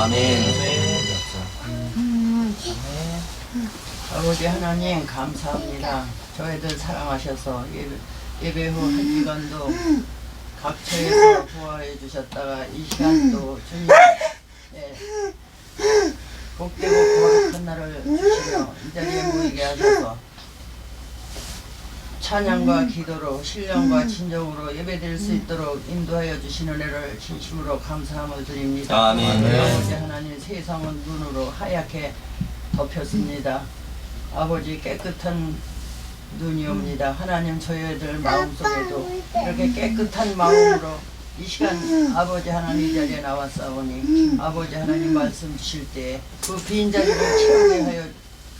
아멘. 아버지 하나님 감사합니다. 저희들 사랑하셔서 예배 후 한 시간도 각처에서 보호해 주셨다가 이 시간 또 주님 복되고 거룩한 날을 주시며 이 자리에 모이게 하셔서 찬양과 기도로 신령과 진정으로 예배드릴 수 있도록 인도하여 주시는 은혜를 진심으로 감사함을 드립니다. 아멘. 아버지 하나님 세상은 눈으로 하얗게 덮였습니다. 아버지 깨끗한 눈이옵니다. 하나님 저희들 마음속에도 이렇게 깨끗한 마음으로 이 시간 아버지 하나님 이 자리에 나왔사오니 아버지 하나님 말씀 주실 때 그 빈 자리를 채우게 하여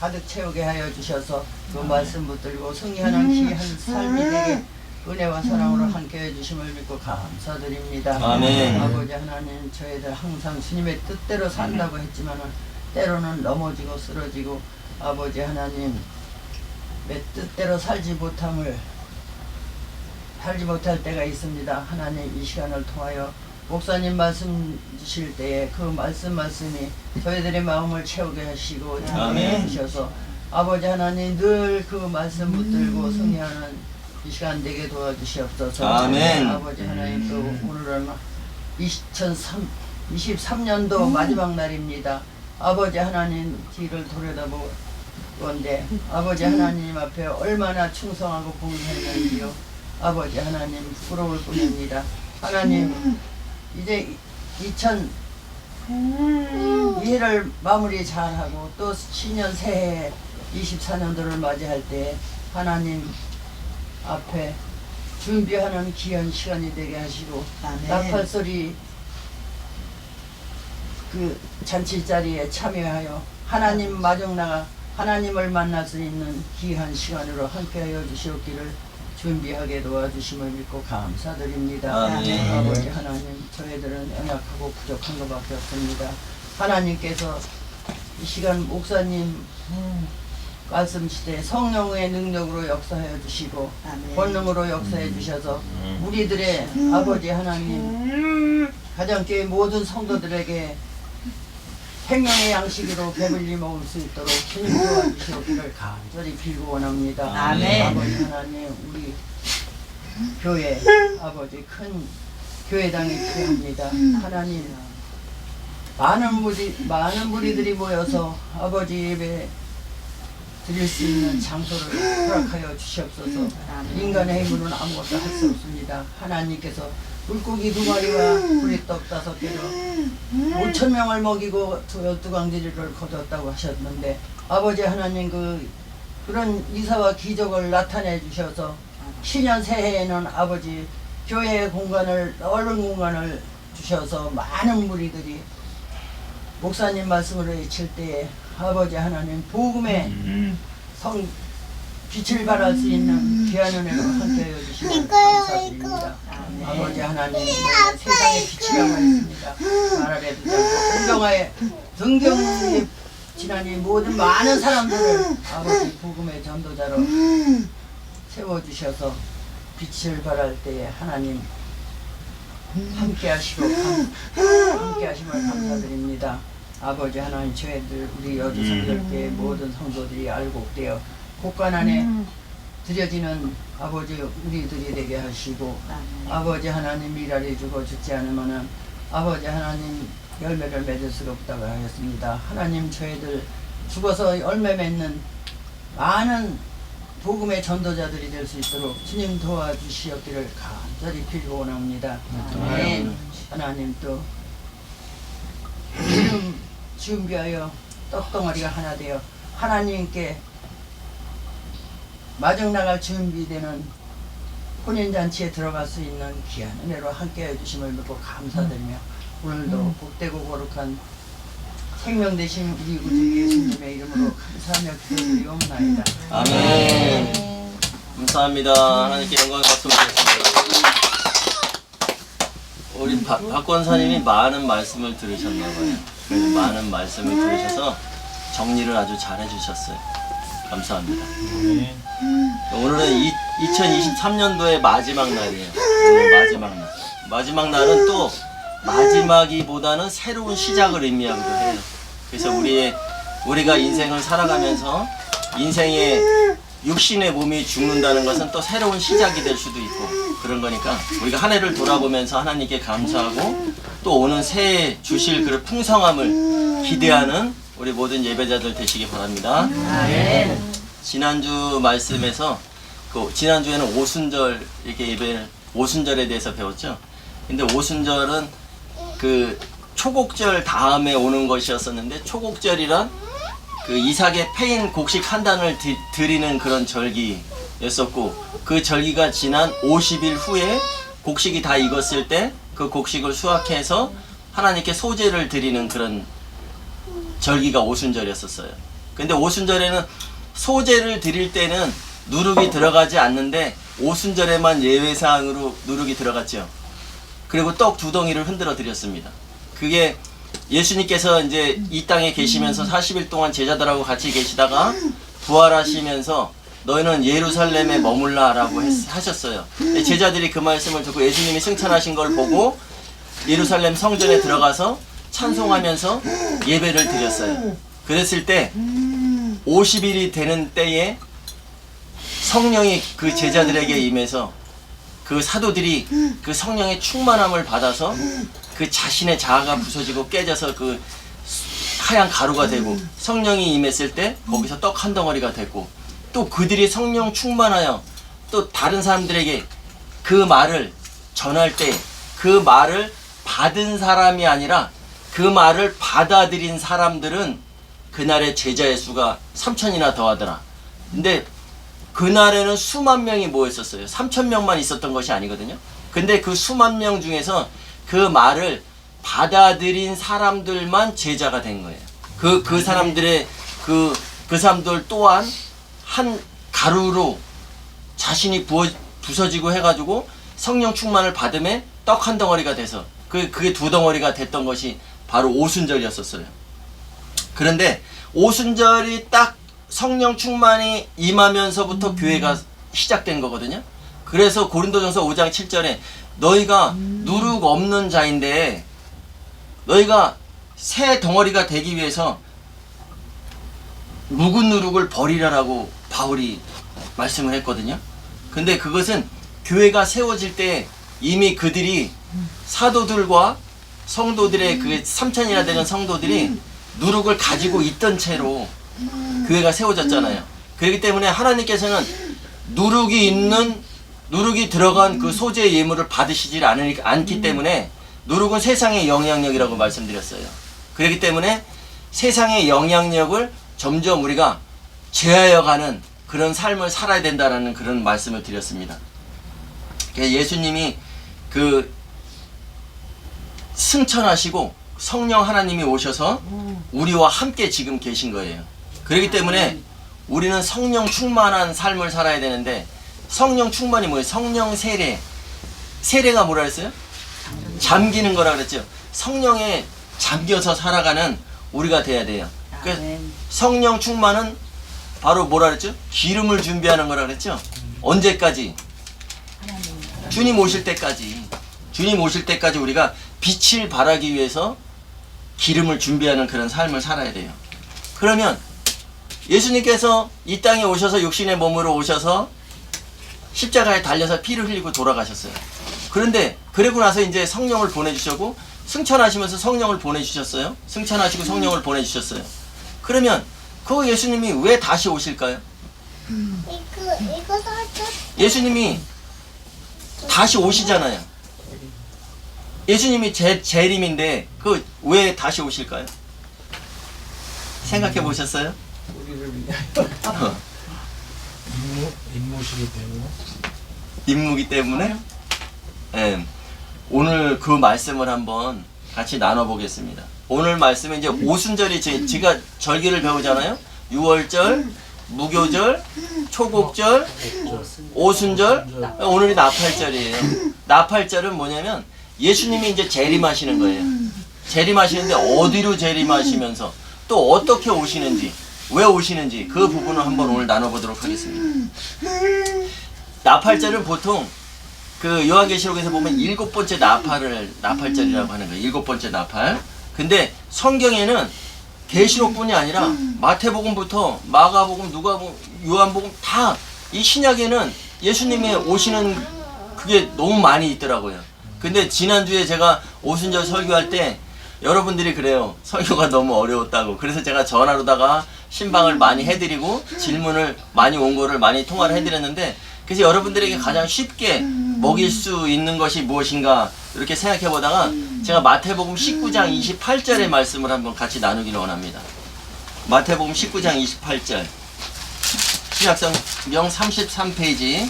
가득 채우게 하여 주셔서 그 말씀 붙들고 승리하는 귀한 삶이 되게 은혜와 사랑으로 함께해 주심을 믿고 감사드립니다. 아멘. 아버지 하나님 저희들 항상 주님의 뜻대로 산다고 했지만은 때로는 넘어지고 쓰러지고 아버지 하나님 내 뜻대로 살지 못할 때가 있습니다. 하나님 이 시간을 통하여 목사님 말씀 주실 때에 그 말씀이 저희들의 마음을 채우게 하시고 아멘. 주셔서 아버지 하나님 늘 그 말씀 붙들고 승리하는 이 시간 되게 도와주시옵소서. 아멘. 아버지 하나님 또 오늘은 2023년도 마지막 날입니다. 아버지 하나님 뒤를 돌아다보건대 아버지 하나님 앞에 얼마나 충성하고 봉사했는지요. 아버지 하나님 부러울 뿐입니다. 하나님 이제 2002해를 마무리 잘하고 또 신년 새해 24년도를 맞이할 때 하나님 앞에 준비하는 귀한 시간이 되게 하시고 나팔소리 그 잔치 자리에 참여하여 하나님 마중나가 하나님을 만날 수 있는 귀한 시간으로 함께하여 주시옵기를 준비하게 도와주심을 믿고 감사드립니다. 아멘. 아버지 하나님 저희들은 연약하고 부족한 것밖에 없습니다. 하나님께서 이 시간 목사님 말씀 시대 성령의 능력으로 역사해 주시고 본능으로 역사해 주셔서 우리들의 아버지 하나님 가정교회 모든 성도들에게 생명의 양식으로 배불리 먹을 수 있도록 주님 도와주시기를 간절히 빌고 원합니다. 아멘. 아버지 하나님 우리 교회 아버지 큰 교회당이 필요합니다. 하나님 많은 무리들이 모여서 아버지 예배 드릴 수 있는 장소를 허락하여 주시옵소서. 인간의 힘으로는 아무것도 할 수 없습니다. 하나님께서 물고기 2마리와 우리떡 5개로 5,000명을 먹이고 12강지리를 거뒀다고 하셨는데 아버지 하나님 그런 이사와 기적을 나타내 주셔서 신년 새해에는 아버지 교회의 공간을 넓은 공간을 주셔서 많은 무리들이 목사님 말씀을 외칠 때에 아버지 하나님 복음의 빛을 발할 수 있는 귀한 은혜로 함께해 주시면 감사드립니다. 아버지 하나님 세상의 빛이라고 했습니다. 말하래도 등경에 지나니 모든 많은 사람들을 아버지 복음의 전도자로 세워주셔서 빛을 발할 때에 하나님 함께하심을 감사드립니다. 아버지 하나님 저희들 우리 여주 성결교회 모든 성도들이 알곡되어 곳간 안에 드려지는 아버지 우리들이 되게 하시고 아버지 하나님 미랄이 죽어 죽지 않으면은 아버지 하나님 열매를 맺을 수가 없다고 하였습니다. 하나님 저희들 죽어서 열매 맺는 많은 복음의 전도자들이 될 수 있도록 주님 도와주시옵기를 간절히 빌고 원합니다. 아멘. 하나님 또 기름 준비하여 떡덩어리가 하나 되어 하나님께 마중 나갈 준비되는 혼인잔치에 들어갈 수 있는 귀한 은혜로 함께해 주심을 믿고 감사드리며 오늘도 복되고 거룩한 생명 되신 우리 구주 예수님의 이름으로 감사하며 기도드리옵나이다. 아멘. 감사합니다. 하나님께 영광의 박수 드리겠습니다. 우리 박 권사님이 많은 말씀을 들으셨나봐요. 그래서 많은 말씀을 들으셔서 정리를 아주 잘 해주셨어요. 감사합니다. 오늘은 2023년도의 마지막 날이에요. 오늘 마지막 날. 마지막 날은 또 마지막이보다는 새로운 시작을 의미하기도 해요. 그래서 우리가 인생을 살아가면서 인생의 육신의 몸이 죽는다는 것은 또 새로운 시작이 될 수도 있고 그런 거니까 우리가 한 해를 돌아보면서 하나님께 감사하고 또 오는 새해 주실 그 풍성함을 기대하는 우리 모든 예배자들 되시기 바랍니다. 지난주 말씀에서 지난주에는 오순절 이렇게 예배를 오순절에 대해서 배웠죠. 근데 오순절은 그 초곡절 다음에 오는 것이었었는데 초곡절이란 그 이삭의 패인 곡식 한 단을 드리는 그런 절기였었고 그 절기가 지난 50일 후에 곡식이 다 익었을 때 그 곡식을 수확해서 하나님께 소제를 드리는 그런 절기가 오순절이었었어요. 근데 오순절에는 소제를 드릴 때는 누룩이 들어가지 않는데 오순절에만 예외사항으로 누룩이 들어갔죠. 그리고 떡 2덩이를 흔들어 드렸습니다. 그게 예수님께서 이제 이 땅에 계시면서 40일 동안 제자들하고 같이 계시다가 부활하시면서 너희는 예루살렘에 머물라라고 하셨어요. 제자들이 그 말씀을 듣고 예수님이 승천하신 걸 보고 예루살렘 성전에 들어가서 찬송하면서 예배를 드렸어요. 그랬을 때 50일이 되는 때에 성령이 그 제자들에게 임해서 그 사도들이 그 성령의 충만함을 받아서 그 자신의 자아가 부서지고 깨져서 그 하얀 가루가 되고 성령이 임했을 때 거기서 떡 한 덩어리가 됐고 또 그들이 성령 충만하여 또 다른 사람들에게 그 말을 전할 때 그 말을 받은 사람이 아니라 그 말을 받아들인 사람들은 그날의 제자의 수가 3,000이나 더하더라. 근데 그날에는 수만 명이 모였었어요. 3,000명만 있었던 것이 아니거든요. 근데 그 수만 명 중에서 그 말을 받아들인 사람들만 제자가 된 거예요. 그 사람들의 그 사람들 또한 한 가루로 자신이 부서지고 해가지고 성령 충만을 받음에 떡 한 덩어리가 돼서 그게 2덩어리가 됐던 것이 바로 오순절이었었어요. 그런데 오순절이 딱 성령 충만이 임하면서부터 교회가 시작된 거거든요. 그래서 고린도전서 5장 7절에 너희가 누룩 없는 자인데 너희가 새 덩어리가 되기 위해서 묵은 누룩을 버리라라고 바울이 말씀을 했거든요. 근데 그것은 교회가 세워질 때 이미 그들이 사도들과 성도들의 그 3,000이나 되는 성도들이 누룩을 가지고 있던 채로 교회가 세워졌잖아요. 그렇기 때문에 하나님께서는 누룩이 들어간 그 소재의 예물을 받으시질 않기 때문에 누룩은 세상의 영향력이라고 말씀드렸어요. 그렇기 때문에 세상의 영향력을 점점 우리가 제하여가는 그런 삶을 살아야 된다는 그런 말씀을 드렸습니다. 예수님이 그 승천하시고 성령 하나님이 오셔서 우리와 함께 지금 계신 거예요. 그렇기 때문에 우리는 성령 충만한 삶을 살아야 되는데 성령 충만이 뭐예요? 성령 세례. 세례가 뭐라 그랬어요? 잠기는 거라 그랬죠. 성령에 잠겨서 살아가는 우리가 돼야 돼요. 그래서 성령 충만은 바로 뭐라 그랬죠? 기름을 준비하는 거라 그랬죠. 언제까지? 주님 오실 때까지. 주님 오실 때까지 우리가 빛을 발하기 위해서 기름을 준비하는 그런 삶을 살아야 돼요. 그러면 예수님께서 이 땅에 오셔서 육신의 몸으로 오셔서 십자가에 달려서 피를 흘리고 돌아가셨어요. 그런데 그러고 나서 이제 성령을 보내주셨고 승천하시면서 성령을 보내주셨어요. 승천하시고 성령을 보내주셨어요. 그러면 그 예수님이 왜 다시 오실까요? 예수님이 다시 오시잖아요. 예수님이 재림인데 그 왜 다시 오실까요? 생각해 보셨어요? 우리를 위하여. 임무시기 때문에. 임무기 때문에? 네. 오늘 그 말씀을 한번 같이 나눠보겠습니다. 오늘 말씀은 이제 오순절이 제가 절기를 배우잖아요. 6월절, 무교절, 초곡절, 오순절, 오늘이 나팔절이에요. 나팔절은 뭐냐면 예수님이 이제 재림하시는 거예요. 재림하시는데 어디로 재림하시면서 또 어떻게 오시는지, 왜 오시는지 그 부분을 한번 오늘 나눠보도록 하겠습니다. 나팔절은 보통 그 요한계시록에서 보면 7번째 나팔절이라고 하는 거예요. 7번째 나팔. 근데 성경에는 계시록뿐이 아니라 마태복음부터 마가복음, 누가복음, 요한복음 다 이 신약에는 예수님의 오시는 그게 너무 많이 있더라고요. 근데 지난주에 제가 오순절 설교할 때 여러분들이 그래요. 설교가 너무 어려웠다고. 그래서 제가 전화로다가 신방을 많이 해드리고 질문을 많이 온 거를 많이 통화를 해드렸는데, 그래서 여러분들에게 가장 쉽게 먹일 수 있는 것이 무엇인가 이렇게 생각해 보다가 제가 마태복음 19장 28절의 말씀을 한번 같이 나누기를 원합니다. 마태복음 19장 28절. 신약성경 33페이지.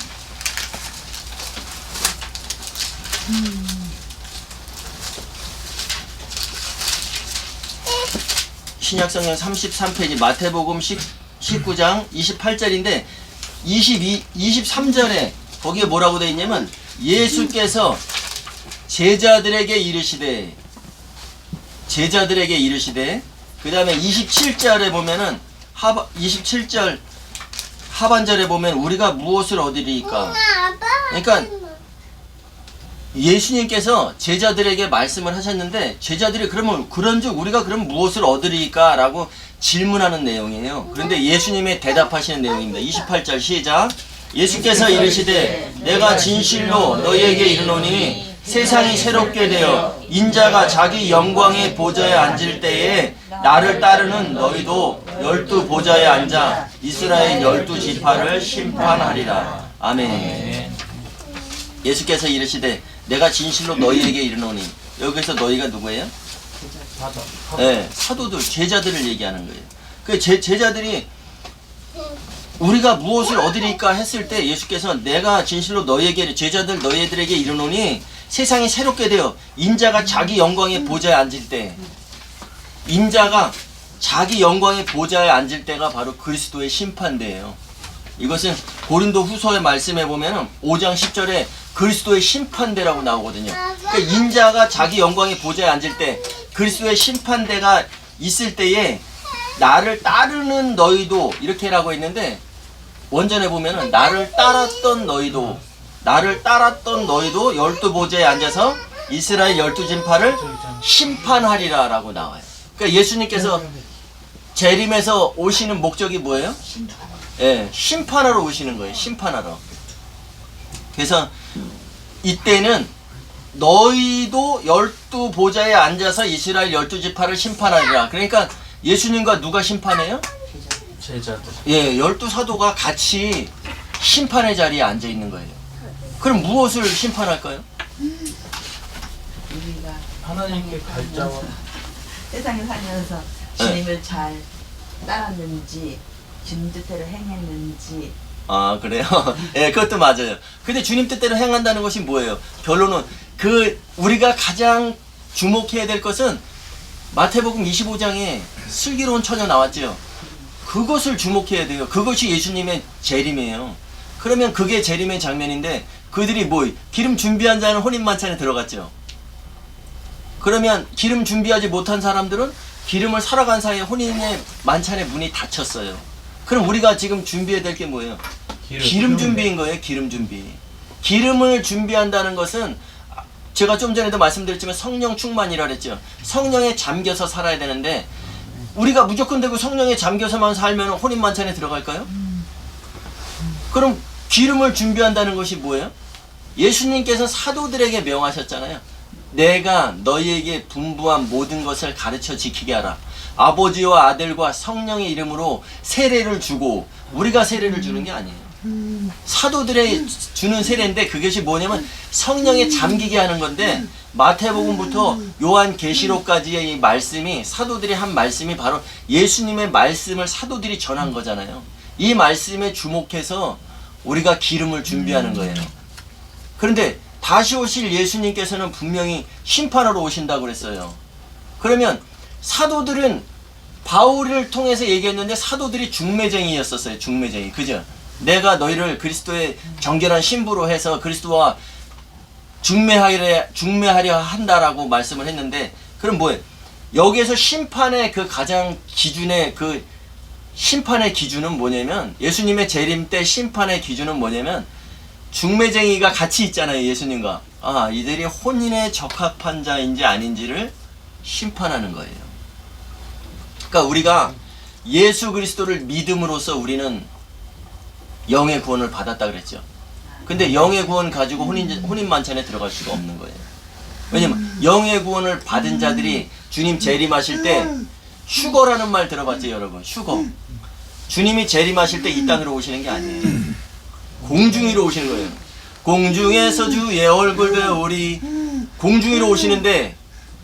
신약성경 33페이지 마태복음 19장 28절인데 23절에 거기에 뭐라고 되어 있냐면 예수께서 제자들에게 이르시되 그 다음에 27절에 보면은 27절 하반절에 보면 우리가 무엇을 얻으리까. 그러니까 예수님께서 제자들에게 말씀을 하셨는데 제자들이 그러면 그런즉 우리가 그럼 무엇을 얻으리까 라고 질문하는 내용이에요. 그런데 예수님의 대답하시는 내용입니다. 28절 시작. 예수께서 이르시되 내가 진실로 너희에게 이르노니 세상이 새롭게 되어 인자가 자기 영광의 보좌에 앉을 때에 나를 따르는 너희도 12 보좌에 앉아 이스라엘 12지파를 심판하리라. 아멘. 예수께서 이르시되 내가 진실로 너희에게 이르노니, 여기서 너희가 누구예요? 네, 사도들, 제자들을 얘기하는 거예요. 그 제자들이 우리가 무엇을 얻으리까 했을 때 예수께서 내가 진실로 너희에게, 제자들 너희들에게 이르노니 세상이 새롭게 되어 인자가 자기 영광의 보좌에 앉을 때, 인자가 자기 영광의 보좌에 앉을 때가 바로 그리스도의 심판대예요. 이것은 고린도 후서의 말씀에 보면 5장 10절에 그리스도의 심판대라고 나오거든요. 그러니까 인자가 자기 영광의 보좌에 앉을 때, 그리스도의 심판대가 있을 때에 나를 따르는 너희도 이렇게라고 했는데, 원전에 보면은 나를 따랐던 너희도 12 보좌에 앉아서 이스라엘 12지파를 심판하리라 라고 나와요. 그러니까 예수님께서 재림에서 오시는 목적이 뭐예요? 예, 심판하러 오시는 거예요. 심판하러. 그래서 이때는 너희도 12 보좌에 앉아서 이스라엘 12지파를 심판하리라. 그러니까 예수님과 누가 심판해요? 제자들. 예, 12사도가 같이 심판의 자리에 앉아 있는 거예요. 그럼 무엇을 심판할까요? 우리가 하나님께 갈자와 세상에 살면서 주님을 잘 따랐는지 주님 뜻대로 행했는지. 아, 그래요? 예, 그것도 맞아요. 근데 주님 뜻대로 행한다는 것이 뭐예요? 결론은 우리가 가장 주목해야 될 것은 마태복음 25장에 슬기로운 처녀 나왔죠. 그것을 주목해야 돼요. 그것이 예수님의 재림이에요. 그러면 그게 재림의 장면인데 그들이 기름 준비한 자는 혼인 만찬에 들어갔죠. 그러면 기름 준비하지 못한 사람들은 기름을 사러 간 사이에 혼인의 만찬의 문이 닫혔어요. 그럼 우리가 지금 준비해야 될 게 뭐예요? 기름 준비인 거예요. 기름 준비. 기름을 준비한다는 것은 제가 좀 전에도 말씀드렸지만 성령 충만이라 그랬죠. 성령에 잠겨서 살아야 되는데 우리가 무조건 되고 성령에 잠겨서만 살면 혼인 만찬에 들어갈까요? 그럼 기름을 준비한다는 것이 뭐예요? 예수님께서 사도들에게 명하셨잖아요. 내가 너희에게 분부한 모든 것을 가르쳐 지키게 하라. 아버지와 아들과 성령의 이름으로 세례를 주고, 우리가 세례를 주는 게 아니에요. 사도들의 주는 세례인데 그것이 뭐냐면 성령에 잠기게 하는 건데, 마태복음부터 요한계시록까지의 이 말씀이, 사도들이 한 말씀이 바로 예수님의 말씀을 사도들이 전한 거잖아요. 이 말씀에 주목해서 우리가 기름을 준비하는 거예요. 그런데 다시 오실 예수님께서는 분명히 심판하러 오신다고 그랬어요. 그러면 사도들은 바울을 통해서 얘기했는데 사도들이 중매쟁이였었어요. 중매쟁이. 그죠? 내가 너희를 그리스도의 정결한 신부로 해서 그리스도와 중매하려 한다라고 말씀을 했는데, 그럼 뭐예요? 여기에서 심판의 그 가장 기준의 심판의 기준은 뭐냐면, 예수님의 재림 때 심판의 기준은 뭐냐면 중매쟁이가 같이 있잖아요. 예수님과. 아, 이들이 혼인에 적합한 자인지 아닌지를 심판하는 거예요. 그러니까 우리가 예수 그리스도를 믿음으로써 우리는 영의 구원을 받았다 그랬죠. 근데 영의 구원 가지고 혼인 만찬에 들어갈 수가 없는 거예요. 왜냐면 영의 구원을 받은 자들이 주님 재림하실 때 휴거라는 말 들어봤죠, 여러분? 휴거. 주님이 재림하실 때 이 땅으로 오시는 게 아니에요. 공중위로 오시는 거예요. 공중에서 주의 얼굴 배우리. 공중위로 오시는데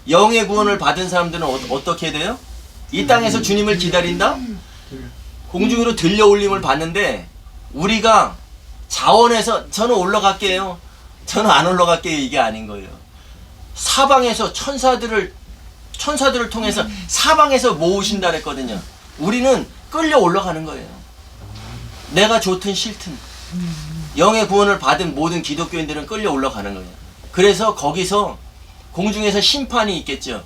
영의 구원을 받은 사람들은 어떻게 돼요? 이 땅에서 주님을 기다린다? 공중위로 들려올림을 받는데 우리가 자원에서 저는 올라갈게요, 저는 안 올라갈게요, 이게 아닌 거예요. 사방에서 천사들을 통해서 사방에서 모으신다 그랬거든요. 우리는 끌려 올라가는 거예요. 내가 좋든 싫든 영의 구원을 받은 모든 기독교인들은 끌려 올라가는 거예요. 그래서 거기서 공중에서 심판이 있겠죠.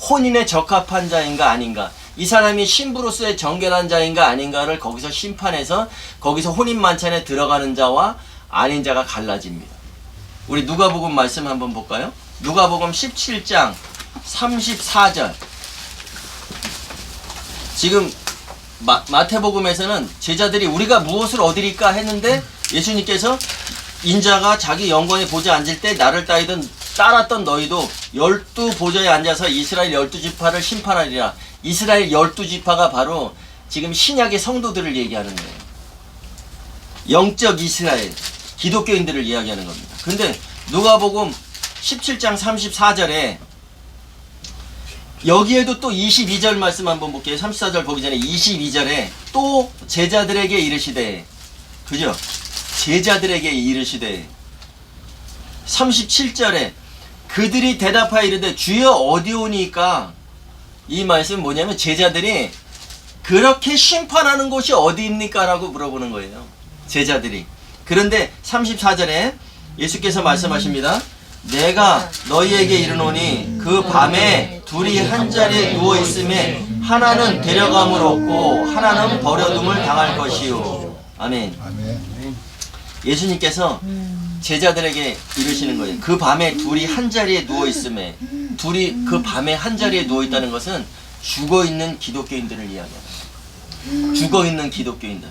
혼인에 적합한 자인가 아닌가, 이 사람이 신부로서의 정결한 자인가 아닌가를 거기서 심판해서 거기서 혼인 만찬에 들어가는 자와 아닌 자가 갈라집니다. 우리 누가복음 말씀 한번 볼까요? 누가복음 17장 34절. 지금 마태복음에서는 제자들이 우리가 무엇을 얻으리까 했는데 예수님께서 인자가 자기 영광에 보좌에 앉을 때 나를 따랐던 너희도 12보좌에 앉아서 이스라엘 12지파를 심판하리라. 이스라엘 12지파가 바로 지금 신약의 성도들을 얘기하는 거예요. 영적 이스라엘, 기독교인들을 이야기하는 겁니다. 근데 누가복음 17장 34절에 여기에도 또 22절 말씀 한번 볼게요. 34절 보기 전에 22절에 또 제자들에게 이르시되, 그죠? 제자들에게 이르시되 37절에 그들이 대답하여 이르되 주여 어디 오니까, 이 말씀 뭐냐면 제자들이 그렇게 심판하는 곳이 어디입니까? 라고 물어보는 거예요. 제자들이. 그런데 34절에 예수께서 말씀하십니다. 내가 너희에게 이르노니 그 밤에 둘이 한 자리에 누워 있음에 하나는 데려감을 얻고 하나는 버려둠을 당할 것이요. 아멘. 예수님께서 제자들에게 이르시는 거예요. 그 밤에 둘이 한 자리에 누워 있음에, 둘이 그 밤에 한 자리에 누워 있다는 것은 죽어 있는 기독교인들을 이야기합니다. 죽어 있는 기독교인들.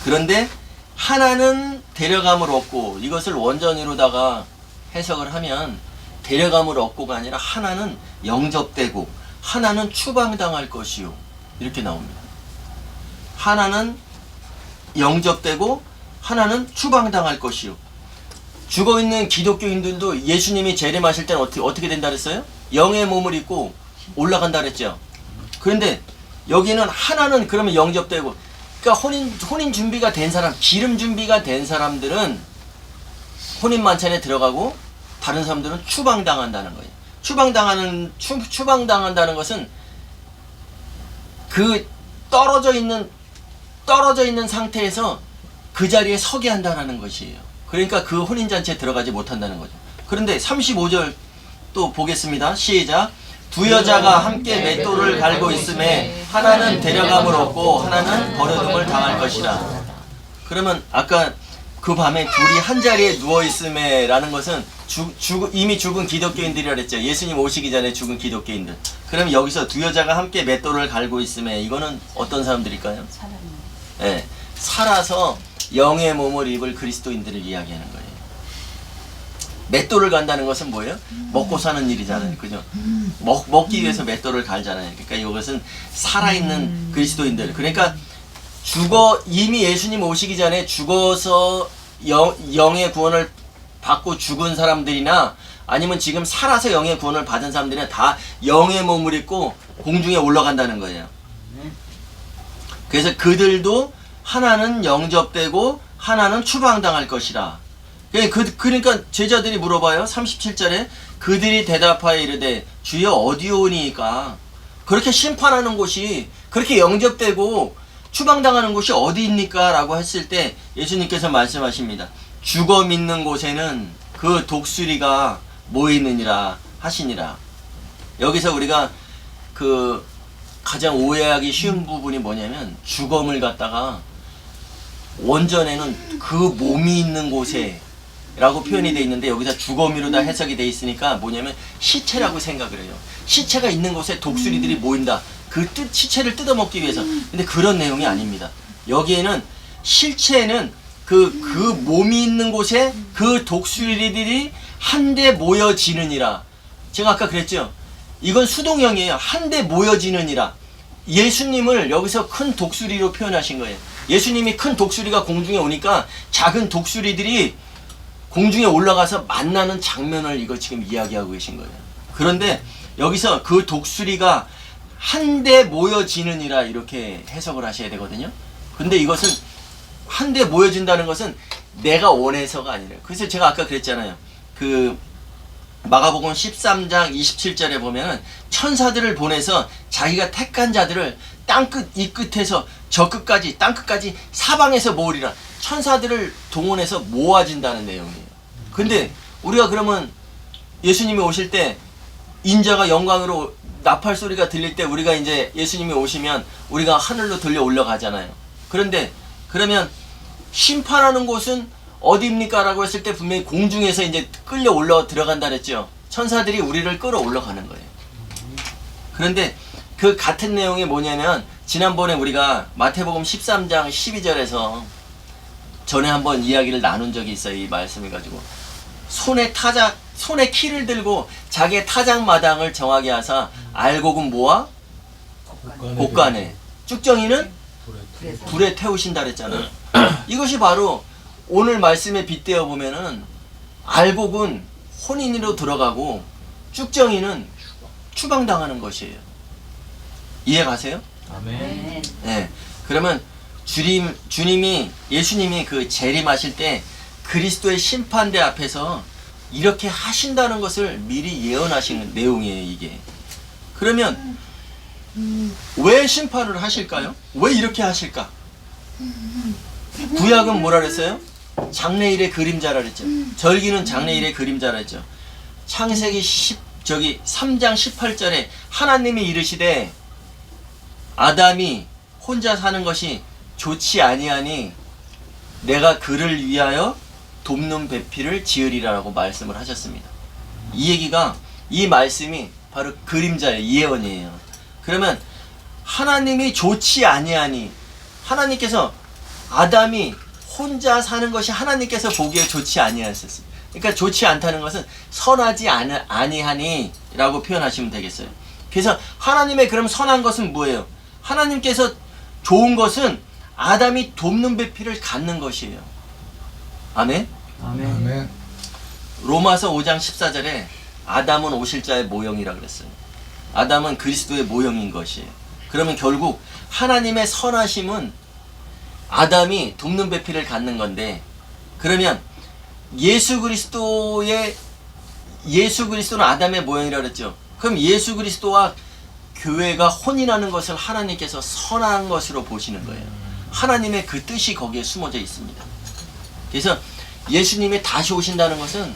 그런데 하나는 데려감을 얻고, 이것을 원전으로다가 해석을 하면 데려감을 얻고가 아니라 하나는 영접되고 하나는 추방당할 것이요, 이렇게 나옵니다. 하나는 영접되고 하나는 추방당할 것이요. 죽어있는 기독교인들도 예수님이 재림하실 때는 어떻게 된다 그랬어요? 영의 몸을 입고 올라간다 그랬죠. 그런데 여기는 하나는 그러면 영접되고, 그러니까 혼인 준비가 된 사람, 기름 준비가 된 사람들은 혼인 만찬에 들어가고 다른 사람들은 추방당한다는 거예요. 추방당한다는 것은 그 떨어져 있는 상태에서 그 자리에 서게 한다는 것이에요. 그러니까 그 혼인잔치에 들어가지 못한다는 거죠. 그런데 35절 또 보겠습니다. 시작. 두 여자가 함께 맷돌을 갈고 있음에 하나는 데려감을 얻고 하나는 버려둠을 당할 것이라. 그러면 아까 그 밤에 둘이 한 자리에 누워 있음에 라는 것은 이미 죽은 기독교인들이라 그랬죠. 예수님 오시기 전에 죽은 기독교인들. 그럼 여기서 두 여자가 함께 맷돌을 갈고 있음에, 이거는 어떤 사람들일까요? 네, 살아서 영의 몸을 입을 그리스도인들을 이야기하는 거예요. 맷돌을 간다는 것은 뭐예요? 먹고 사는 일이잖아요. 그죠? 먹기 위해서 맷돌을 갈잖아요. 그러니까 이것은 살아있는 그리스도인들. 그러니까 이미 예수님 오시기 전에 죽어서 영의 구원을 받고 죽은 사람들이나 아니면 지금 살아서 영의 구원을 받은 사람들이나 다 영의 몸을 입고 공중에 올라간다는 거예요. 그래서 그들도 하나는 영접되고 하나는 추방당할 것이라. 그러니까 제자들이 물어봐요. 37절에 그들이 대답하여 이르되 주여 어디 오니까, 그렇게 심판하는 곳이, 그렇게 영접되고 추방당하는 곳이 어디입니까? 라고 했을 때 예수님께서 말씀하십니다. 죽어 믿는 곳에는 그 독수리가 모이느니라 하시니라. 여기서 우리가 가장 오해하기 쉬운 부분이 뭐냐면, 죽음을 갖다가 원전에는 그 몸이 있는 곳에 라고 표현이 돼 있는데 여기서 주거미로 다 해석이 돼 있으니까 뭐냐면 시체라고 생각을 해요. 시체가 있는 곳에 독수리들이 모인다. 시체를 뜯어먹기 위해서. 근데 그런 내용이 아닙니다. 여기에는 실체에는 그 몸이 있는 곳에 그 독수리들이 한데 모여지느니라. 제가 아까 그랬죠. 이건 수동형이에요. 한데 모여지느니라. 예수님을 여기서 큰 독수리로 표현하신 거예요. 예수님이 큰 독수리가 공중에 오니까 작은 독수리들이 공중에 올라가서 만나는 장면을 이거 지금 이야기하고 계신 거예요. 그런데 여기서 그 독수리가 한데 모여지느니라 이렇게 해석을 하셔야 되거든요. 근데 이것은 한데 모여진다는 것은 내가 원해서가 아니라. 그래서 제가 아까 그랬잖아요. 그 마가복음 13장 27절에 보면은 천사들을 보내서 자기가 택한 자들을 땅끝 이 끝에서 저 끝까지 땅 끝까지 사방에서 모으리라. 천사들을 동원해서 모아진다는 내용이에요. 근데 우리가 그러면 예수님이 오실 때 인자가 영광으로 나팔 소리가 들릴 때 우리가 이제 예수님이 오시면 우리가 하늘로 들려 올라가잖아요. 그런데 그러면 심판하는 곳은 어디입니까? 라고 했을 때 분명히 공중에서 이제 끌려 올라 들어간다 그랬죠. 천사들이 우리를 끌어 올라가는 거예요. 그런데 그 같은 내용이 뭐냐면 지난번에 우리가 마태복음 13장 12절에서 전에 한번 이야기를 나눈 적이 있어요. 이 말씀을 가지고 손에 키를 들고 자기의 타작마당을 정하게 하사 알곡은 모아 곳간에 쭉정이는 불에 태우신다 그랬잖아요. 이것이 바로 오늘 말씀에 빗대어 보면은 알곡은 혼인으로 들어가고 쭉정이는 추방당하는 것이에요. 이해 가세요? 아멘. 네. 그러면 예수님이 그 재림하실 때 그리스도의 심판대 앞에서 이렇게 하신다는 것을 미리 예언하시는 내용이에요, 이게. 그러면 왜 심판을 하실까요? 왜 이렇게 하실까? 구약은 뭐라 그랬어요? 장래일의 그림자라 그랬죠. 절기는 장래일의 그림자라 했죠. 창세기 3장 18절에 하나님이 이르시되 아담이 혼자 사는 것이 좋지 아니하니 내가 그를 위하여 돕는 배필을 지으리라고 말씀을 하셨습니다. 이 말씀이 바로 그림자의 예언이에요. 그러면 하나님이 좋지 아니하니 하나님께서 아담이 혼자 사는 것이 하나님께서 보기에 좋지 아니하셨어요. 그러니까 좋지 않다는 것은 선하지 아니하니 라고 표현하시면 되겠어요. 그래서 하나님의 그럼 선한 것은 뭐예요? 하나님께서 좋은 것은 아담이 돕는 배필을 갖는 것이에요. 아멘? 아멘. 로마서 5장 14절에 아담은 오실자의 모형이라 그랬어요. 아담은 그리스도의 모형인 것이에요. 그러면 결국 하나님의 선하심은 아담이 돕는 배필을 갖는 건데, 그러면 예수 그리스도는 아담의 모형이라 그랬죠. 그럼 예수 그리스도와 교회가 혼인하는 것을 하나님께서 선한 것으로 보시는 거예요. 하나님의 그 뜻이 거기에 숨어져 있습니다. 그래서 예수님이 다시 오신다는 것은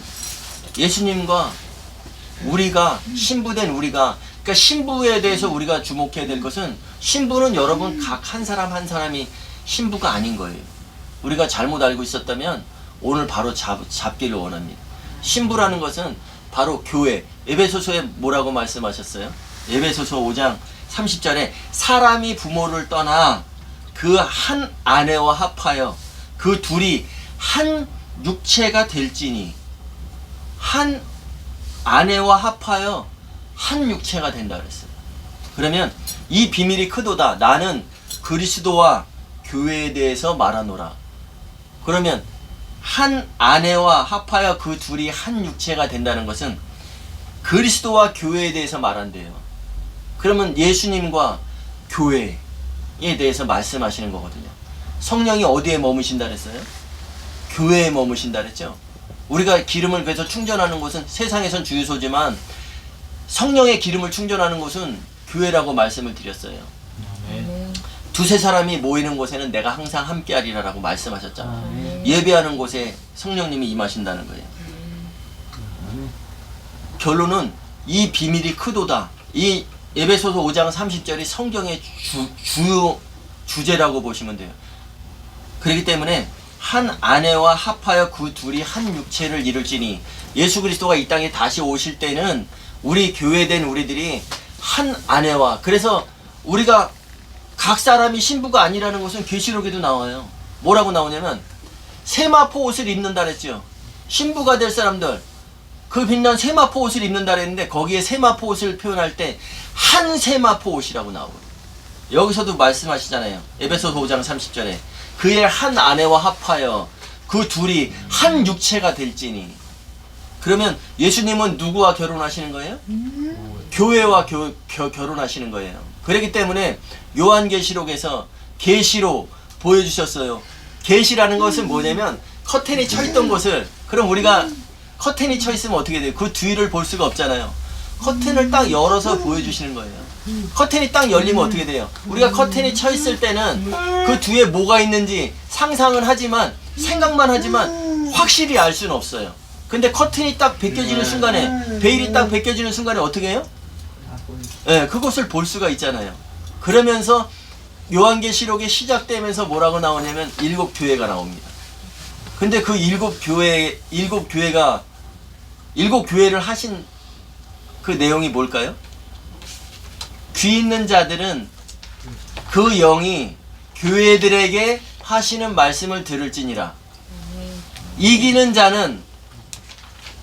예수님과 우리가 신부된 우리가, 그러니까 신부에 대해서 우리가 주목해야 될 것은, 신부는 여러분 각 한 사람 한 사람이 신부가 아닌 거예요. 우리가 잘못 알고 있었다면 오늘 바로 잡기를 원합니다. 신부라는 것은 바로 교회. 에베소서에 뭐라고 말씀하셨어요? 에베소서 5장 30절에 사람이 부모를 떠나 그 한 아내와 합하여 그 둘이 한 육체가 될지니, 한 아내와 합하여 한 육체가 된다 그랬어요. 그러면 이 비밀이 크도다. 나는 그리스도와 교회에 대해서 말하노라. 그러면 한 아내와 합하여 그 둘이 한 육체가 된다는 것은 그리스도와 교회에 대해서 말한대요. 그러면 예수님과 교회에 대해서 말씀하시는 거거든요. 성령이 어디에 머무신다 그랬어요? 교회에 머무신다 그랬죠. 우리가 기름을 그래서 충전하는 곳은 세상에선 주유소지만 성령의 기름을 충전하는 곳은 교회라고 말씀을 드렸어요. 아멘. 두세 사람이 모이는 곳에는 내가 항상 함께하리라라고 말씀하셨잖아요. 예배하는 곳에 성령님이 임하신다는 거예요. 결론은 이 비밀이 크도다. 이 에베소서 5장 30절이 성경의 주제라고 보시면 돼요. 그렇기 때문에 한 아내와 합하여 그 둘이 한 육체를 이룰지니, 예수 그리스도가 이 땅에 다시 오실 때는 우리 교회된 우리들이 한 아내와, 그래서 우리가 각 사람이 신부가 아니라는 것은 계시록에도 나와요. 뭐라고 나오냐면 세마포 옷을 입는다 그랬죠. 신부가 될 사람들, 그 빛난 세마포 옷을 입는다 그랬는데 거기에 세마포 옷을 표현할 때 한 세마포 옷이라고 나오고, 여기서도 말씀하시잖아요. 에베소 5장 30절에 그의 한 아내와 합하여 그 둘이 한 육체가 될지니. 그러면 예수님은 누구와 결혼하시는 거예요? 교회와 결혼하시는 거예요. 그렇기 때문에 요한계시록에서 계시로 보여주셨어요. 계시라는 것은 뭐냐면 커튼이 쳐 있던 곳을, 그럼 우리가 커튼이 쳐 있으면 어떻게 돼요? 그 뒤를 볼 수가 없잖아요. 커튼을 딱 열어서 보여주시는 거예요. 커튼이 딱 열리면 어떻게 돼요? 우리가 커튼이 쳐 있을 때는 그 뒤에 뭐가 있는지 상상은 하지만, 생각만 하지만 확실히 알 수는 없어요. 근데 커튼이 딱 벗겨지는 순간에, 베일이 딱 벗겨지는 순간에 어떻게 해요? 네, 그것을 볼 수가 있잖아요. 그러면서 요한계시록이 시작되면서 뭐라고 나오냐면 7교회가 나옵니다. 근데 그 7교회를 하신 그 내용이 뭘까요? 귀 있는 자들은 그 영이 교회들에게 하시는 말씀을 들을지니라. 이기는 자는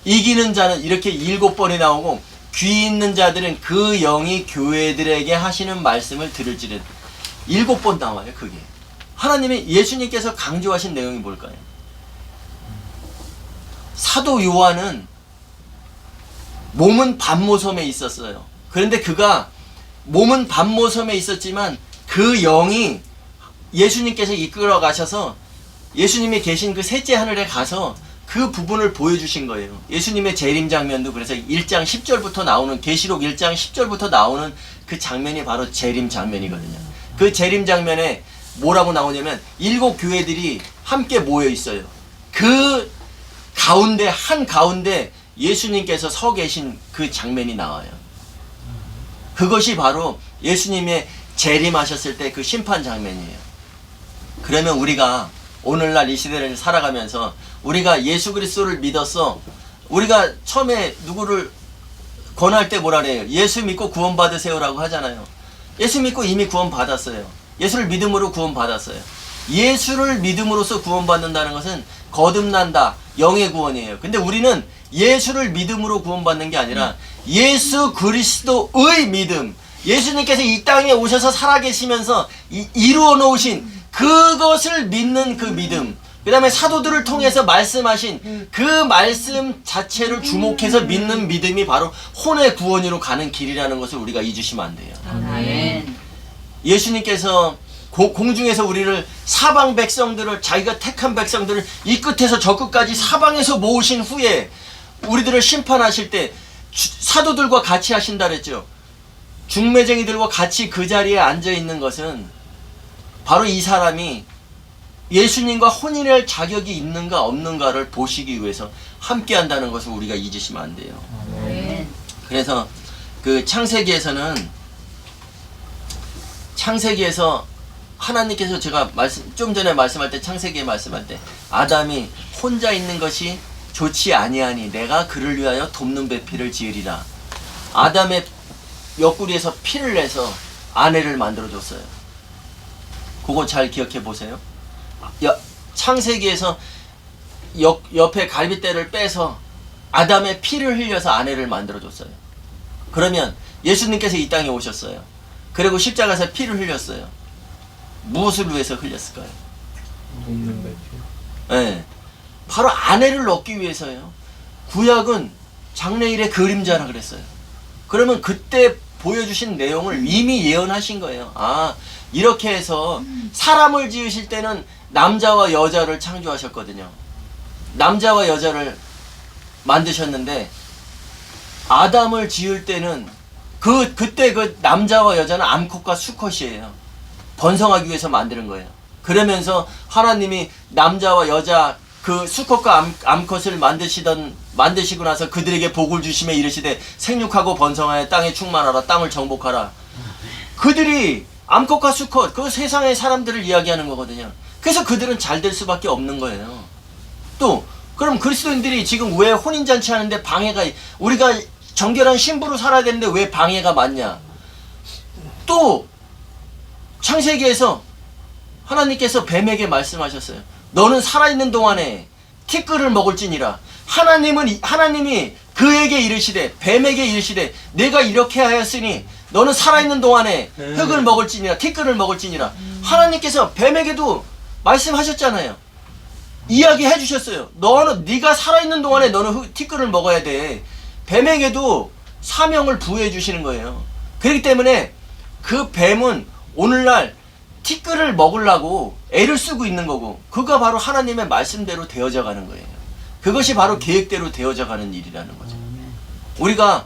이렇게 7번이 나오고, 귀 있는 자들은 그 영이 교회들에게 하시는 말씀을 들을지는 7번 나와요. 그게 하나님이, 예수님께서 강조하신 내용이 뭘까요? 사도 요한은 몸은 반모섬에 있었어요. 그런데 그가 몸은 반모섬에 있었지만 그 영이 예수님께서 이끌어 가셔서 예수님이 계신 그 셋째 하늘에 가서 그 부분을 보여주신 거예요. 예수님의 재림 장면도, 그래서 1장 10절부터 나오는, 계시록 1장 10절부터 나오는 그 장면이 바로 재림 장면이거든요. 그 재림 장면에 뭐라고 나오냐면 7교회들이 함께 모여 있어요. 그 가운데, 한 가운데 예수님께서 서 계신 그 장면이 나와요. 그것이 바로 예수님의 재림하셨을 때 그 심판 장면이에요. 그러면 우리가 오늘날 이 시대를 살아가면서 우리가 예수 그리스도를 믿었어. 우리가 처음에 누구를 권할 때 뭐라 그래요? 예수 믿고 구원 받으세요라고 하잖아요. 예수 믿고 이미 구원 받았어요. 예수를 믿음으로 구원 받았어요. 예수를 믿음으로써 구원 받는다는 것은 거듭난다, 영의 구원이에요. 근데 우리는 예수를 믿음으로 구원 받는 게 아니라 예수 그리스도의 믿음, 예수님께서 이 땅에 오셔서 살아계시면서 이루어 놓으신 그것을 믿는 그 믿음, 그 다음에 사도들을 통해서 말씀하신 그 말씀 자체를 주목해서 믿는 믿음이 바로 혼의 구원으로 가는 길이라는 것을 우리가 잊으시면 안 돼요. 아멘. 예수님께서 공중에서 우리를, 사방 백성들을, 자기가 택한 백성들을 이 끝에서 저 끝까지 사방에서 모으신 후에 우리들을 심판하실 때 사도들과 같이 하신다 그랬죠. 중매쟁이들과 같이 그 자리에 앉아 있는 것은 바로 이 사람이 예수님과 혼인할 자격이 있는가 없는가를 보시기 위해서 함께 한다는 것을 우리가 잊으시면 안 돼요. 아멘. 그래서 그 창세기에서 하나님께서, 제가 좀 전에 말씀할 때, 창세기에 말씀할 때, 아담이 혼자 있는 것이 좋지 아니하니 내가 그를 위하여 돕는 배필을 지으리라. 아담의 옆구리에서 피를 내서 아내를 만들어줬어요. 그거 잘 기억해 보세요. 창세기에서 옆에 갈빗대를 빼서 아담의 피를 흘려서 아내를 만들어줬어요. 그러면 예수님께서 이 땅에 오셨어요. 그리고 십자가에서 피를 흘렸어요. 무엇을 위해서 흘렸을까요? 네, 바로 아내를 얻기 위해서요. 구약은 장래일의 그림자라 그랬어요. 그러면 그때 보여주신 내용을 이미 예언하신 거예요. 아, 이렇게 해서 사람을 지으실 때는 남자와 여자를 창조하셨거든요. 남자와 여자를 만드셨는데 아담을 지을 때는 그때 그 남자와 여자는 암컷과 수컷이에요. 번성하기 위해서 만드는 거예요. 그러면서 하나님이 남자와 여자, 그 수컷과 암컷을 만드시고 나서 그들에게 복을 주시며 이르시되 생육하고 번성하여 땅에 충만하라, 땅을 정복하라. 그들이 암컷과 수컷, 그 세상의 사람들을 이야기하는 거거든요. 그래서 그들은 잘 될 수밖에 없는 거예요. 또 그럼 그리스도인들이 지금 왜 혼인잔치 하는데 방해가, 우리가 정결한 신부로 살아야 되는데 왜 방해가 많냐? 또 창세기에서 하나님께서 뱀에게 말씀하셨어요. 너는 살아있는 동안에 티끌을 먹을지니라. 하나님이 그에게 이르시되, 뱀에게 이르시되, 내가 이렇게 하였으니 너는 살아있는 동안에 흙을 먹을지니라, 티끌을 먹을지니라. 하나님께서 뱀에게도 말씀하셨잖아요. 이야기해 주셨어요. 네가 살아있는 동안에 너는 티끌을 먹어야 돼. 뱀에게도 사명을 부여해 주시는 거예요. 그렇기 때문에 그 뱀은 오늘날 티끌을 먹으려고 애를 쓰고 있는 거고, 그가 바로 하나님의 말씀대로 되어져 가는 거예요. 그것이 바로 계획대로 되어져 가는 일이라는 거죠. 우리가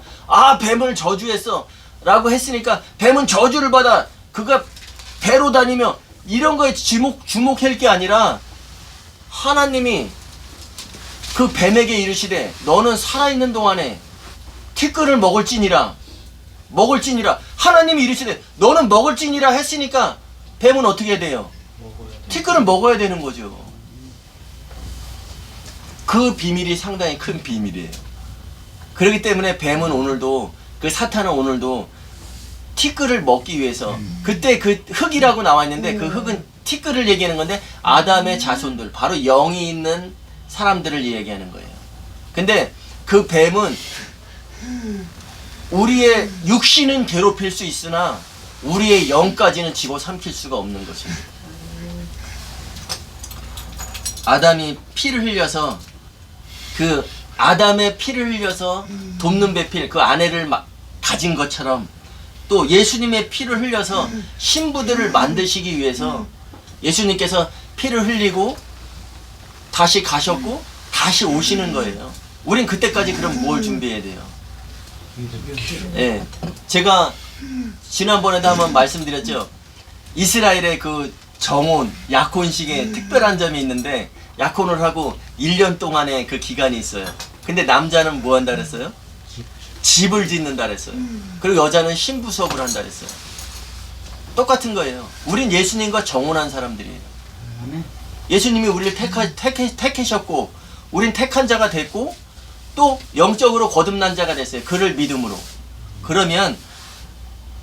뱀을 저주했어 라고 했으니까 뱀은 저주를 받아 그가 배로 다니며 이런 거에 주목할 게 아니라, 하나님이 그 뱀에게 이르시되 너는 살아있는 동안에 티끌을 먹을지니라. 하나님이 이르시되 너는 먹을지니라 했으니까 뱀은 어떻게 돼요? 티끌은 먹어야 되는 거죠. 그 비밀이 상당히 큰 비밀이에요. 그렇기 때문에 뱀은 오늘도, 그 사탄은 오늘도 티끌을 먹기 위해서, 그때 그 흙이라고 나와 있는데 그 흙은 티끌을 얘기하는 건데, 아담의 자손들, 바로 영이 있는 사람들을 얘기하는 거예요. 근데 그 뱀은 우리의 육신은 괴롭힐 수 있으나 우리의 영까지는 집어삼킬 수가 없는 것입니다. 아담이 피를 흘려서, 그 아담의 피를 흘려서 돕는 배필, 그 아내를 가진 것처럼, 또 예수님의 피를 흘려서 신부들을 만드시기 위해서 예수님께서 피를 흘리고 다시 가셨고 다시 오시는 거예요. 우린 그때까지 그럼 뭘 준비해야 돼요? 예, 제가 지난번에도 한번 말씀드렸죠. 이스라엘의 그 정혼, 약혼식에 특별한 점이 있는데, 약혼을 하고 1년 동안의 그 기간이 있어요. 근데 남자는 뭐 한다 그랬어요? 집을 짓는다 그랬어요. 그리고 여자는 신부 수업을 한다 그랬어요. 똑같은 거예요. 우린 예수님과 정혼한 사람들이에요. 예수님이 우리를 택하셨고, 우린 택한 자가 됐고, 또 영적으로 거듭난 자가 됐어요. 그를 믿음으로. 그러면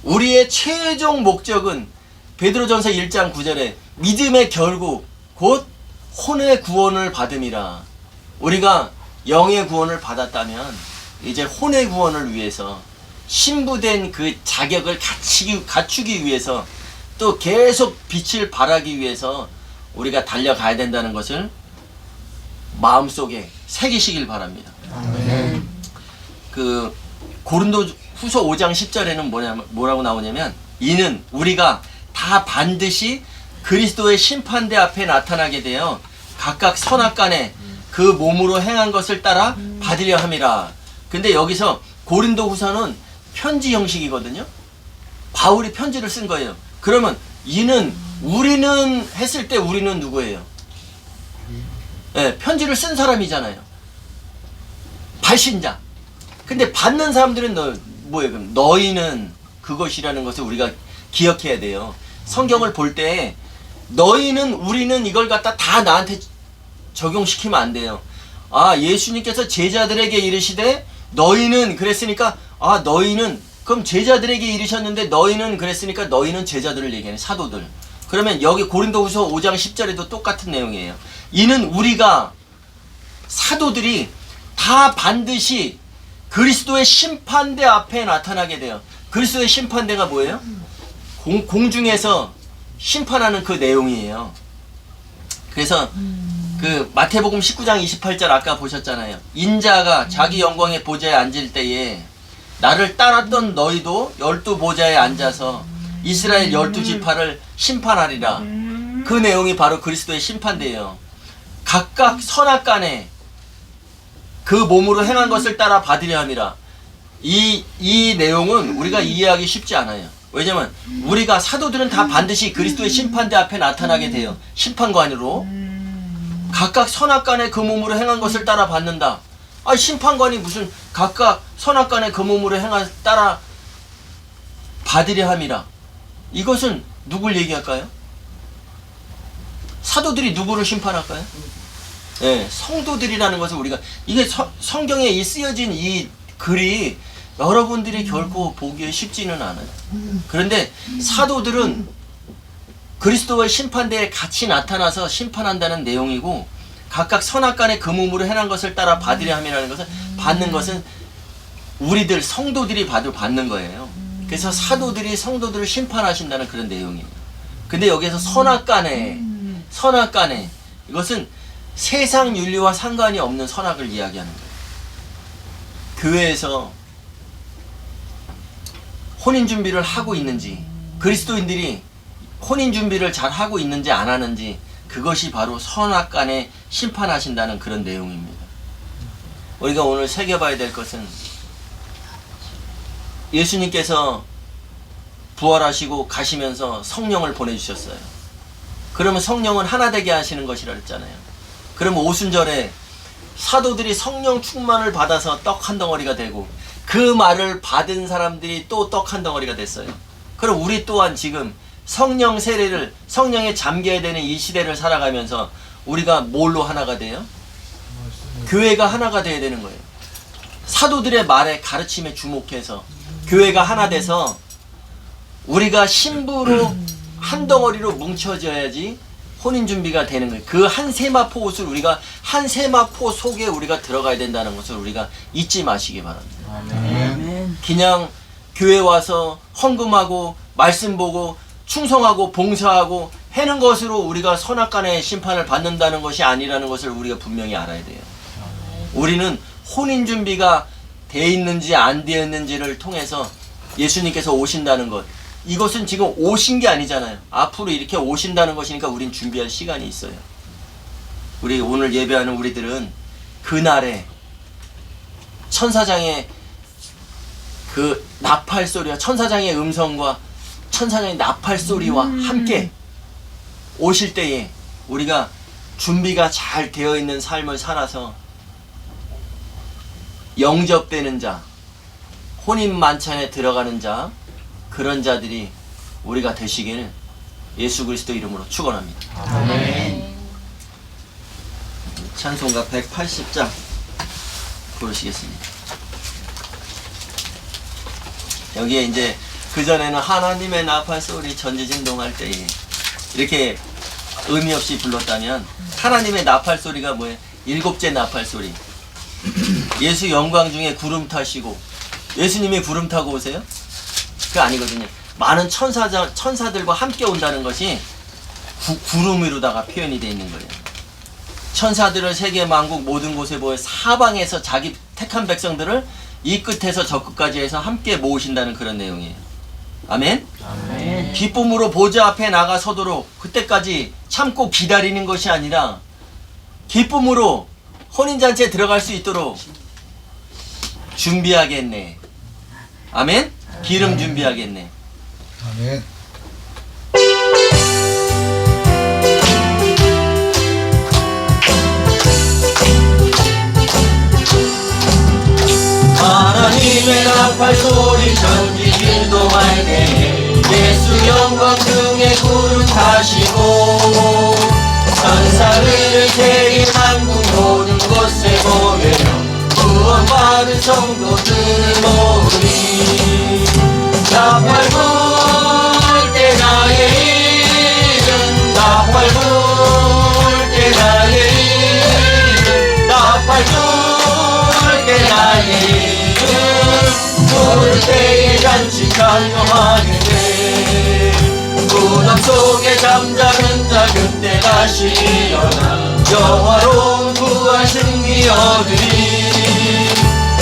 우리의 최종 목적은 베드로전서 1장 9절에 믿음의 결국 곧 혼의 구원을 받음이라. 우리가 영의 구원을 받았다면 이제 혼의 구원을 위해서, 신부된 그 자격을 갖추기 위해서, 또 계속 빛을 발하기 위해서 우리가 달려가야 된다는 것을 마음속에 새기시길 바랍니다. 그 고린도 후서 5장 10절에는 뭐라고 나오냐면, 이는 우리가 다 반드시 그리스도의 심판대 앞에 나타나게 되어 각각 선악간에 그 몸으로 행한 것을 따라 받으려 함이라. 근데 여기서 고린도 후서는 편지 형식이거든요. 바울이 편지를 쓴 거예요. 그러면 이는, 우리는 했을 때 우리는 누구예요? 네, 편지를 쓴 사람이잖아요. 발신자. 근데 받는 사람들은 뭐예요? 그럼 너희는 그것이라는 것을 우리가 기억해야 돼요. 성경을 볼 때 너희는, 우리는 이걸 갖다 다 나한테 적용시키면 안 돼요. 예수님께서 제자들에게 이르시되 너희는 그랬으니까, 너희는, 그럼 제자들에게 이르셨는데 너희는 그랬으니까 너희는 제자들을 얘기하는 사도들. 그러면 여기 고린도후서 5장 10절에도 똑같은 내용이에요. 이는 우리가 사도들이 다 반드시 그리스도의 심판대 앞에 나타나게 돼요. 그리스도의 심판대가 뭐예요? 공중에서 심판하는 그 내용이에요. 그래서 그 마태복음 19장 28절 아까 보셨잖아요. 인자가 자기 영광의 보좌에 앉을 때에 나를 따랐던 너희도 12보좌에 앉아서 이스라엘 12지파를 심판하리라. 그 내용이 바로 그리스도의 심판대예요. 각각 선악간에 그 몸으로 행한 것을 따라 받으려 함이라. 이 내용은 우리가 이해하기 쉽지 않아요. 왜냐면 우리가, 사도들은 다 반드시 그리스도의 심판대 앞에 나타나게 돼요. 심판관으로. 각각 선악간에 그 몸으로 행한 것을 따라 받는다. 심판관이 무슨 각각 선악간에 그 몸으로 행한 따라 받으려 함이라. 이것은 누굴 얘기할까요? 사도들이 누구를 심판할까요? 예, 성도들이라는 것을 우리가 이게 성경에 이 쓰여진 이 글이 여러분들이 결코 보기에 쉽지는 않아요. 그런데 사도들은 그리스도의 심판대에 같이 나타나서 심판한다는 내용이고, 각각 선악간에 그 몸으로 행한 것을 따라 받으려 함이라는 것은, 받는 것은 우리들 성도들이 받는 거예요. 그래서 사도들이 성도들을 심판하신다는 그런 내용이에요. 근데 여기에서 선악간에 이것은 세상 윤리와 상관이 없는 선악을 이야기하는 거예요. 교회에서 혼인 준비를 하고 있는지, 그리스도인들이 혼인 준비를 잘 하고 있는지 안 하는지, 그것이 바로 선악간에 심판하신다는 그런 내용입니다. 우리가 오늘 새겨봐야 될 것은, 예수님께서 부활하시고 가시면서 성령을 보내주셨어요. 그러면 성령은 하나 되게 하시는 것이라 했잖아요. 그러면 오순절에 사도들이 성령 충만을 받아서 떡 한 덩어리가 되고, 그 말을 받은 사람들이 또 떡 한 덩어리가 됐어요. 그럼 우리 또한 지금 성령 세례를, 성령에 잠겨야 되는 이 시대를 살아가면서 우리가 뭘로 하나가 돼요? 교회가 하나가 돼야 되는 거예요. 사도들의 말에, 가르침에 주목해서 교회가 하나 돼서 우리가 신부로 한 덩어리로 뭉쳐져야지 혼인 준비가 되는 거예요. 그 한 세마포 옷을 우리가, 한 세마포 속에 우리가 들어가야 된다는 것을 우리가 잊지 마시기 바랍니다. 아멘. 그냥 교회 와서 헌금하고 말씀 보고 충성하고 봉사하고 하는 것으로 우리가 선악간의 심판을 받는다는 것이 아니라는 것을 우리가 분명히 알아야 돼요. 우리는 혼인 준비가 되어 있는지 안 되어 있는지를 통해서 예수님께서 오신다는 것, 이것은 지금 오신 게 아니잖아요. 앞으로 이렇게 오신다는 것이니까 우린 준비할 시간이 있어요. 우리 오늘 예배하는 우리들은 그날에 천사장의 그 나팔 소리와, 천사장의 음성과 천사장의 나팔 소리와 함께 오실 때에 우리가 준비가 잘 되어 있는 삶을 살아서 영접되는 자, 혼인 만찬에 들어가는 자, 그런 자들이 우리가 되시길 예수 그리스도 이름으로 축원합니다. 아멘. 찬송가 180장 부르시겠습니다. 여기에 이제 그전에는 하나님의 나팔 소리 전지진동할 때에 이렇게 의미 없이 불렀다면, 하나님의 나팔 소리가 뭐예요? 7째 나팔 소리. 예수 영광 중에 구름 타시고, 예수님이 구름 타고 오세요? 그거 아니거든요. 많은 천사들과 함께 온다는 것이 구름으로다가 표현이 되어 있는 거예요. 천사들을 세계 만국 모든 곳에 보여 사방에서 자기 택한 백성들을 이 끝에서 저 끝까지 해서 함께 모으신다는 그런 내용이에요. 아멘? 아멘. 기쁨으로 보좌 앞에 나가 서도록, 그때까지 참고 기다리는 것이 아니라 기쁨으로 혼인잔치에 들어갈 수 있도록 준비하겠네. 아멘? 기름 준비하겠네. 아멘. 하나님의 나팔 소리 전지진동할 때에 예수 영광 중에 구름 타시고, 천사들을 세계 만국 모든 곳에 보내려 구원받은 성도들을 모으리. 나팔 불 때 나의 이름, 나팔 불 때 나의 이름, 나팔 불 때 나의 이름, 부를 때에 잔치 찬양하겠네. 구름 속에 잠자는 자 그때 다시 일어나 영화로운 부활 승리 얻으리.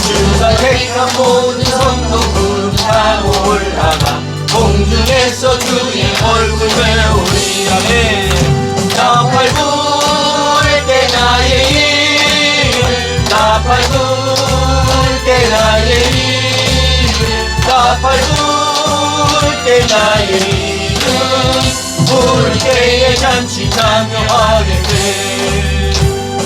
주가 택한 모든 성도 구름 타고 올라가 공중에서 주의 얼굴 배우리. 아멘. 나팔 불 때 나의 이름, 나팔 불 때 나의 이름, 나팔 불 때 나의 이름, 부를 때에 잔치 찬양하겠네.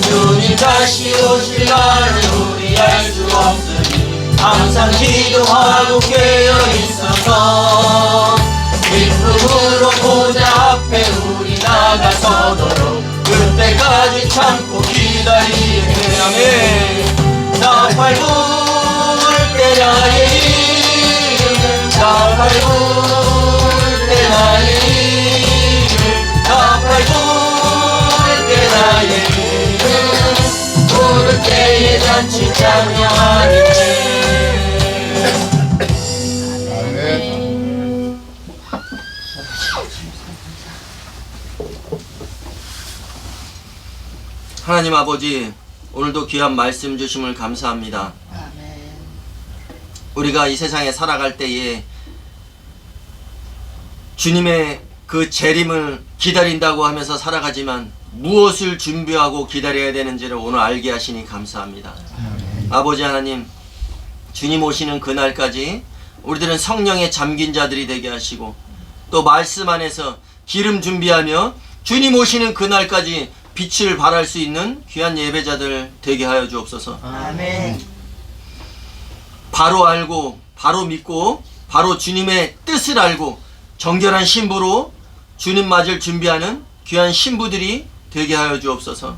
주님 다시 오실 날을 우리 알 수 없으니 항상 기도하고 깨어 있어서 기쁨으로 보좌 앞에 우리 나가서도록 참고 기다리네. 아멘. 나 밟을 때 나의 이름, 나 밟을 때 나의 이름, 나 밟을 때 나의 이름, 부를 때에 잔치 찬양하리네. 하나님 아버지, 오늘도 귀한 말씀 주심을 감사합니다. 우리가 이 세상에 살아갈 때에 주님의 그 재림을 기다린다고 하면서 살아가지만 무엇을 준비하고 기다려야 되는지를 오늘 알게 하시니 감사합니다. 아버지 하나님, 주님 오시는 그날까지 우리들은 성령에 잠긴 자들이 되게 하시고 또 말씀 안에서 기름 준비하며 주님 오시는 그날까지 빛을 발할 수 있는 귀한 예배자들 되게 하여 주옵소서. 아멘. 바로 알고 바로 믿고 바로 주님의 뜻을 알고 정결한 신부로 주님 맞을 준비하는 귀한 신부들이 되게 하여 주옵소서.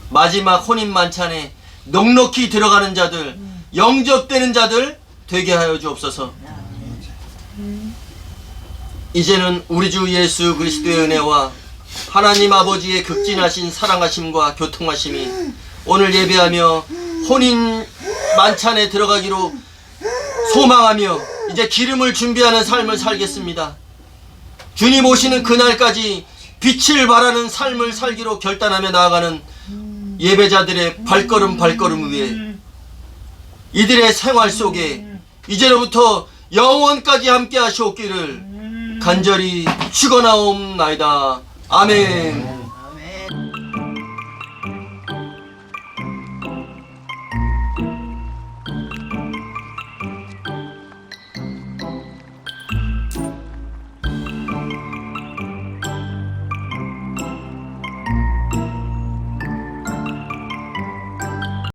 마지막 혼인 만찬에 넉넉히 들어가는 자들, 영접되는 자들 되게 하여 주옵소서. 이제는 우리 주 예수 그리스도의 은혜와 하나님 아버지의 극진하신 사랑하심과 교통하심이 오늘 예배하며 혼인 만찬에 들어가기로 소망하며 이제 기름을 준비하는 삶을 살겠습니다. 주님 오시는 그날까지 빛을 발하는 삶을 살기로 결단하며 나아가는 예배자들의 발걸음 위에 이들의 생활 속에 이제로부터 영원까지 함께 하시옵기를 간절히 축원하옵나이다. 아멘.